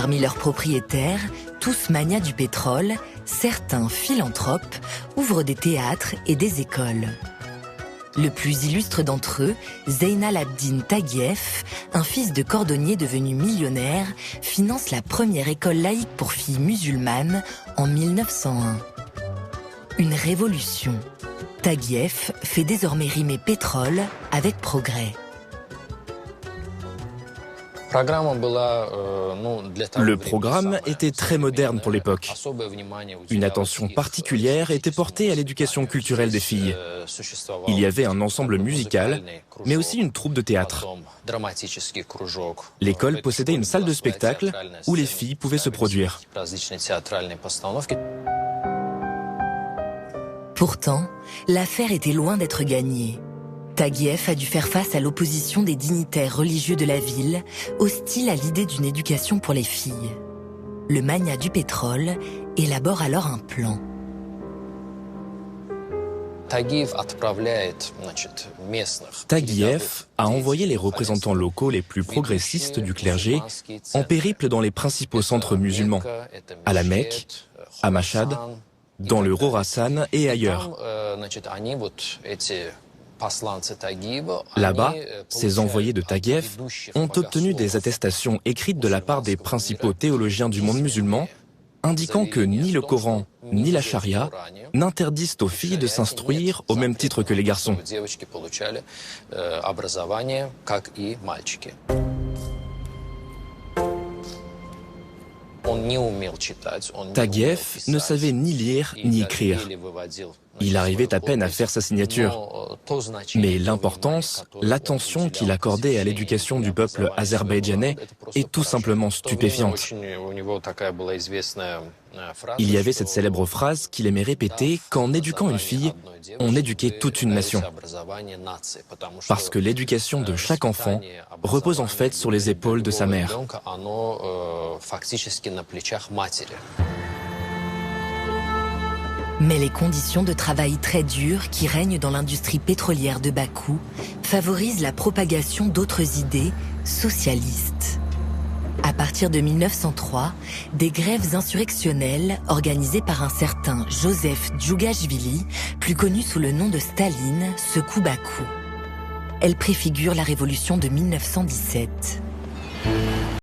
Parmi leurs propriétaires, tous manias du pétrole, certains philanthropes ouvrent des théâtres et des écoles. Le plus illustre d'entre eux, Zeynal Abdin Taguieff, un fils de cordonnier devenu millionnaire, finance la première école laïque pour filles musulmanes en 1901. Une révolution. Taguieff fait désormais rimer pétrole avec progrès. Le programme était très moderne pour l'époque. Une attention particulière était portée à l'éducation culturelle des filles. Il y avait un ensemble musical, mais aussi une troupe de théâtre. L'école possédait une salle de spectacle où les filles pouvaient se produire. Pourtant, l'affaire était loin d'être gagnée. Taguieff a dû faire face à l'opposition des dignitaires religieux de la ville, hostiles à l'idée d'une éducation pour les filles. Le magnat du pétrole élabore alors un plan. Taguieff a envoyé les représentants locaux les plus progressistes du clergé en périple dans les principaux centres musulmans, à la Mecque, à Machhad, dans le Khorasan et ailleurs. Là-bas, ces envoyés de Taguieff ont obtenu des attestations écrites de la part des principaux théologiens du monde musulman, indiquant que ni le Coran ni la charia n'interdisent aux filles de s'instruire au même titre que les garçons. Taguieff ne savait ni lire ni écrire. Il arrivait à peine à faire sa signature. Mais l'importance, l'attention qu'il accordait à l'éducation du peuple azerbaïdjanais est tout simplement stupéfiante. Il y avait cette célèbre phrase qu'il aimait répéter qu'en éduquant une fille, on éduquait toute une nation. Parce que l'éducation de chaque enfant repose en fait sur les épaules de sa mère. Mais les conditions de travail très dures qui règnent dans l'industrie pétrolière de Bakou favorisent la propagation d'autres idées socialistes. À partir de 1903, des grèves insurrectionnelles organisées par un certain Joseph Djougashvili, plus connu sous le nom de Staline, secouent Bakou. Elles préfigurent la révolution de 1917.